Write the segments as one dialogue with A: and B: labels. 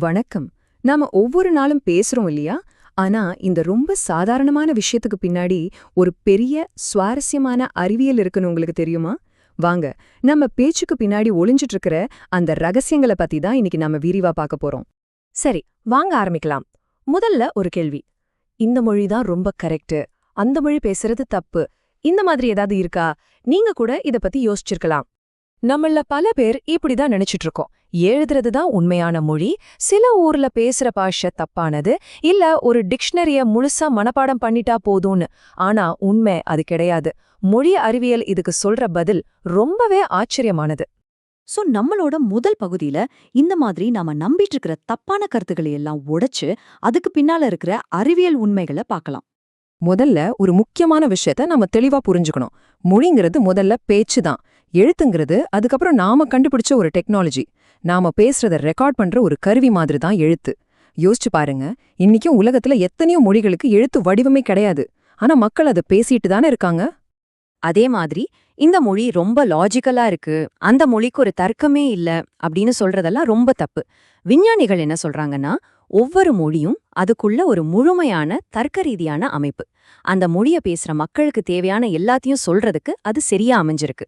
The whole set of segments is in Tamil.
A: வணக்கம். நாம ஒவ்வொரு நாளும் பேசுறோம் இல்லையா? ஆனா இந்த ரொம்ப சாதாரணமான விஷயத்துக்கு பின்னாடி ஒரு பெரிய சுவாரஸ்யமான அறிவியல் இருக்குன்னு உங்களுக்கு தெரியுமா? வாங்க, நம்ம பேச்சுக்கு பின்னாடி ஒளிஞ்சிட்டு இருக்கிற அந்த ரகசியங்கள பத்தி தான் இன்னைக்கு நாம விரிவா பார்க்க போறோம்.
B: சரி, வாங்க ஆரம்பிக்கலாம். முதல்ல ஒரு கேள்வி. இந்த மொழி தான் ரொம்ப கரெக்ட், அந்த மொழி பேசுறது தப்பு, இந்த மாதிரி ஏதாவது இருக்கா? நீங்க கூட இத பத்தி யோசிச்சிருக்கலாம். நம்மள பல பேர் இப்படிதான் நினைச்சிட்டு இருக்கோம். எழுதுறது தான் உண்மையான மொழி, சில ஊர்ல பேசுற பாஷை தப்பானது, இல்ல ஒரு டிக்ஷனரிய முழுசா மனப்பாடம் பண்ணிட்டா போதும்னு. ஆனா உண்மை அது கிடையாது. மொழி அறிவியல் இதுக்கு சொல்ற பதில் ரொம்பவே ஆச்சரியமானது.
C: நம்மளோட முதல் பகுதியில இந்த மாதிரி நாம நம்பிட்டு இருக்கிற தப்பான கருத்துக்களை எல்லாம் உடைச்சு அதுக்கு பின்னால இருக்கிற அறிவியல் உண்மைகளை பார்க்கலாம்.
B: முதல்ல ஒரு முக்கியமான விஷயத்த நாம தெளிவா புரிஞ்சுக்கணும். மொழிங்கிறது முதல்ல பேச்சு தான். எழுத்துங்கிறது அதுக்கப்புறம் நாம கண்டுபிடிச்ச ஒரு டெக்னாலஜி. நாம பேசுறத ரெக்கார்ட் பண்ற ஒரு கருவி மாதிரி தான் எழுத்து. யோசிச்சு பாருங்க, இன்னைக்கும் உலகத்துல எத்தனையோ மொழிகளுக்கு எழுத்து வடிவமே கிடையாது. ஆனா மக்கள் அதை பேசிட்டு தானே இருக்காங்க.
C: அதே மாதிரி இந்த மொழி ரொம்ப லாஜிக்கலா இருக்கு, அந்த மொழிக்கு ஒரு தர்க்கமே இல்ல அப்படின்னு சொல்றதெல்லாம் ரொம்ப தப்பு. விஞ்ஞானிகள் என்ன சொல்றாங்கன்னா, ஒவ்வொரு மொழியும் அதுக்குள்ள ஒரு முழுமையான தர்க்க ரீதியான அமைப்பு. அந்த மொழிய பேசுற மக்களுக்கு தேவையான எல்லாத்தையும் சொல்றதுக்கு அது சரியா அமைஞ்சிருக்கு.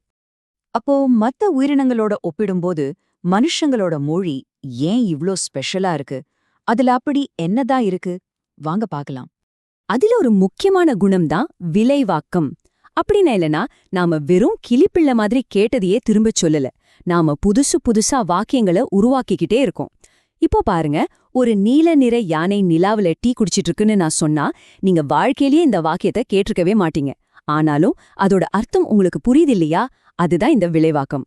C: அப்போ மத்த உயிரினங்களோட ஒப்பிடும்போது மனுஷங்களோட மொழி ஏன் இவ்ளோ ஸ்பெஷலா இருக்கு? அதுல அப்படி என்னதான் இருக்கு? வாங்க பார்க்கலாம். அதுல ஒரு முக்கியமான குணம்தான் விளைவாக்கம். அப்படின்னா இல்லனா, நாம வெறும் கிளிப்பிள்ளை மாதிரி கேட்டதையே திரும்பச் சொல்லல. நாம புதுசு புதுசா வாக்கியங்களை உருவாக்கிக்கிட்டே இருக்கோம். இப்போ பாருங்க, ஒரு நீல நிற யானை நிலாவுல டீ குடிச்சிட்டு இருக்குன்னு நான் சொன்னா, நீங்க வாழ்க்கையிலேயே இந்த வாக்கியத்தை கேட்டிருக்கவே மாட்டீங்க. ஆனாலும் அதோட அர்த்தம் உங்களுக்கு புரியுது இல்லையா? அதுதான் இந்த விளைவாக்கம்.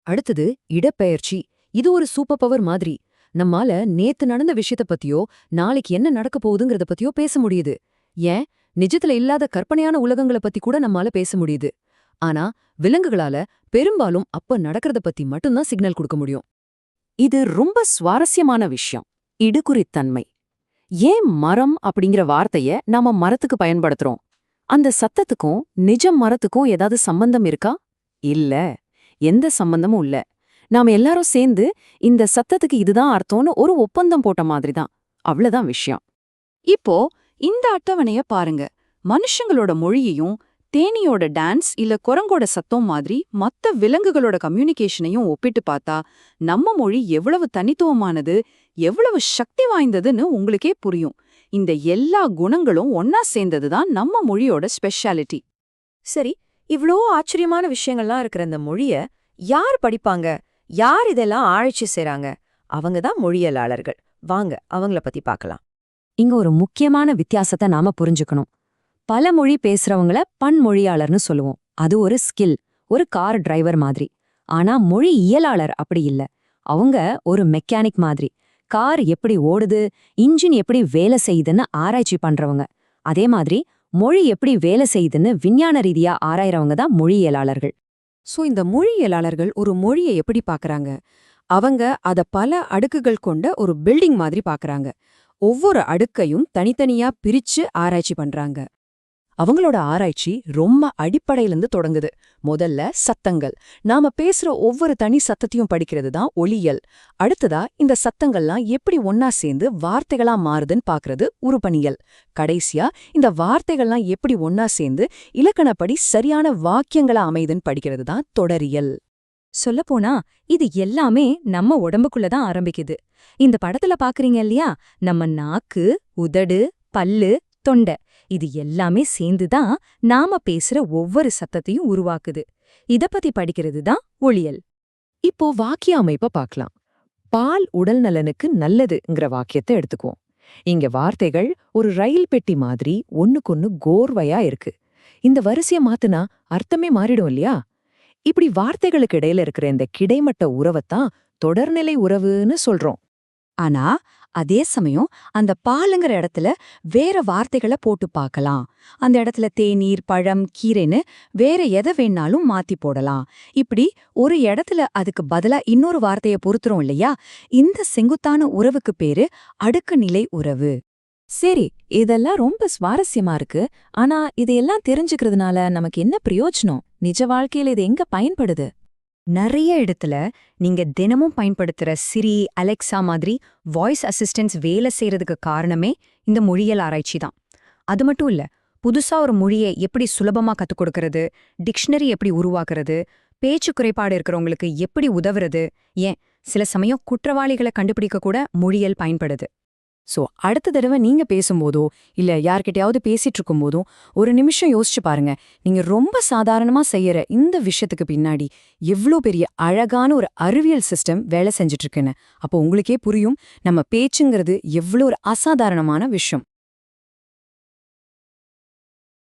B: அடுத்தது இடப்பெயர்ச்சி. இது ஒரு சூப்பர் பவர் மாதிரி. நம்மால நேத்து நடந்த விஷயத்த பத்தியோ நாளைக்கு என்ன நடக்க போகுதுங்கிறத பத்தியோ பேச முடியுது. ஏன், நிஜத்துல இல்லாத கற்பனையான உலகங்கள பத்தி கூட நம்மால பேச முடியுது. ஆனா விலங்குகளால பெரும்பாலும் அப்ப நடக்கிறத பத்தி மட்டும்தான் சிக்னல் கொடுக்க முடியும்.
C: இது ரொம்ப சுவாரஸ்யமான விஷயம். இடுகுறித்தன்மை. ஏன் மரம் அப்படிங்கிற வார்த்தைய நாம மரத்துக்கு பயன்படுத்துறோம்? அந்த சத்தத்துக்கும் நிஜ மரத்துக்கும் ஏதாவது சம்பந்தம் இருக்கா? இல்ல, எந்த சம்பந்தமும் இல்ல. நாம எல்லாரும் சேர்ந்து இந்த சத்தத்துக்கு இதுதான் அர்த்தம்னு ஒரு ஒப்பந்தம் போட்ட மாதிரி தான். அவ்வளவுதான் விஷயம். இப்போ இந்த அட்டவணைய பாருங்க. மனுஷங்களோட மொழியையும் தேனியோட டான்ஸ் இல்ல குரங்கோட சத்தம் மாதிரி மத்த விலங்குகளோட கம்யூனிகேஷனையும் ஒப்பிட்டு பார்த்தா நம்ம மொழி எவ்வளவு தனித்துவமானது, எவ்வளவு சக்தி வாய்ந்ததுன்னு உங்களுக்கே புரியும். இந்த எல்லா குணங்களும் ஒன்னா சேர்ந்ததுதான் நம்ம மொழியோட ஸ்பெஷாலிட்டி.
B: சரி, இவ்ளோ ஆச்சரியமான விஷயங்கள்லாம் இருக்கிற இந்த மொழிய யார் படிப்பாங்க? யார் இதெல்லாம் ஆராய்ச்சி செய்றாங்க? அவங்க தான் மொழியியலாளர்கள். வாங்க அவங்கள பத்தி பார்க்கலாம்.
C: இங்க ஒரு முக்கியமான வித்தியாசத்தை நாம புரிஞ்சுக்கணும். பல மொழி பேசுறவங்கள பன்மொழியாளர்னு சொல்லுவோம். அது ஒரு ஸ்கில், ஒரு கார் டிரைவர் மாதிரி. ஆனா மொழி இயலாளர் அப்படி இல்ல. அவங்க ஒரு மெக்கானிக் மாதிரி. கார் எப்படி ஓடுது, இன்ஜின் எப்படி வேலை செய்யுதுன்னு ஆராய்ச்சி பண்றவங்க. அதே மாதிரி மொழி எப்படி வேலை செய்யுதுன்னு விஞ்ஞான ரீதியா ஆராயறவங்க தான் மொழியியலாளர்கள்.
B: இந்த மொழியியலாளர்கள் ஒரு மொழியை எப்படி பார்க்கறாங்க? அவங்க அத பல அடுக்குகள் கொண்ட ஒரு பில்டிங் மாதிரி பார்க்கறாங்க. ஒவ்வொரு அடுக்கையும் தனித்தனியா பிரிச்சு ஆராய்ச்சி பண்றாங்க. அவங்களோட ஆராய்ச்சி ரொம்ப அடிப்படையிலிருந்து தொடங்குது. முதல்ல சத்தங்கள். நாம பேசுற ஒவ்வொரு தனி சத்தத்தையும் படிக்கிறது தான் ஒலியியல். அடுத்ததா இந்த சத்தங்கள்லாம் எப்படி ஒன்னா சேர்ந்து வார்த்தைகளா மாறுதுன்னு பாக்குறது உருபணியல். கடைசியா இந்த வார்த்தைகள்லாம் எப்படி ஒன்னா சேர்ந்து இலக்கணப்படி சரியான வாக்கியங்களா அமைதுன்னு படிக்கிறது தான் தொடரியல்.
C: சொல்லப்போனா இது எல்லாமே நம்ம உடம்புக்குள்ள தான் ஆரம்பிக்குது. இந்த படத்துல பாக்குறீங்க இல்லையா, நம்ம நாக்கு, உதடு, பல்லு, தொண்டை, இது எல்லாமே சேர்ந்துதான் நாம பேசுற ஒவ்வொரு சத்தத்தையும் உருவாக்குது. இத பத்தி படிக்கிறது தான் ஒலியல்.
B: இப்போ வாக்கிய அமைப்ப பார்க்கலாம். பால் உடல் நலனுக்கு நல்லதுங்கிற வாக்கியத்தை எடுத்துக்குவோம். இங்க வார்த்தைகள் ஒரு ரயில் பெட்டி மாதிரி ஒண்ணுக்கொன்னு கோர்வையா இருக்கு. இந்த வரிசைய மாத்துனா அர்த்தமே மாறிடும் இல்லையா? இப்படி வார்த்தைகளுக்கு இடையில இருக்கிற இந்த கிடைமட்ட உறவைத்தான் தொடர்நிலை உறவுன்னு சொல்றோம்.
C: ஆனா அதே சமயம் அந்த பாலுங்கிற இடத்துல வேற வார்த்தைகளை போட்டு பார்க்கலாம். அந்த இடத்துல தேநீர், பழம், கீரைன்னு வேற எதை வேணாலும் மாத்தி போடலாம். இப்படி ஒரு இடத்துல அதுக்கு பதிலா இன்னொரு வார்த்தைய பொருத்துறோம் இல்லையா? இந்த செங்குத்தான உறவுக்கு பேரு அடுக்கு நிலை உறவு.
B: சரி, இதெல்லாம் ரொம்ப சுவாரஸ்யமா இருக்கு. ஆனா இதையெல்லாம் தெரிஞ்சுக்கிறதுனால நமக்கு என்ன பிரயோஜனம்? நிஜ வாழ்க்கையில இது எங்க பயன்படுது?
C: நிறைய இடத்துல நீங்க தினமும் பயன்படுத்துற சிரி, அலெக்சா மாதிரி வாய்ஸ் அசிஸ்டன்ட்ஸ் வேலை செய்யறதுக்கு காரணமே இந்த மொழியியல் ஆராய்ச்சி தான். அது மட்டும் இல்ல, புதுசா ஒரு மொழியை எப்படி சுலபமா கத்துக் கொடுக்கறது, டிக்ஷனரி எப்படி உருவாக்குறது, பேச்சு குறைபாடு இருக்கிறவங்களுக்கு எப்படி உதவுறது, ஏன் சில சமயம் குற்றவாளிகளை கண்டுபிடிக்க கூட மொழியியல் பயன்படுது.
B: சோ அடுத்த தடவை நீங்க பேசும்போதோ இல்ல யார்கிட்டயாவது பேசிட்டு இருக்கும்போதும் ஒரு நிமிஷம் யோசிச்சு பாருங்க, நீங்க ரொம்ப சாதாரணமா செய்யற இந்த விஷயத்துக்கு பின்னாடி எவ்ளோ பெரிய அழகான ஒரு அறிவியல் சிஸ்டம் வேலை செஞ்சுட்டு இருக்குன்னு. அப்போ உங்களுக்கே புரியும் நம்ம பேச்சுங்கிறது எவ்ளோ ஒரு அசாதாரணமான விஷயம்.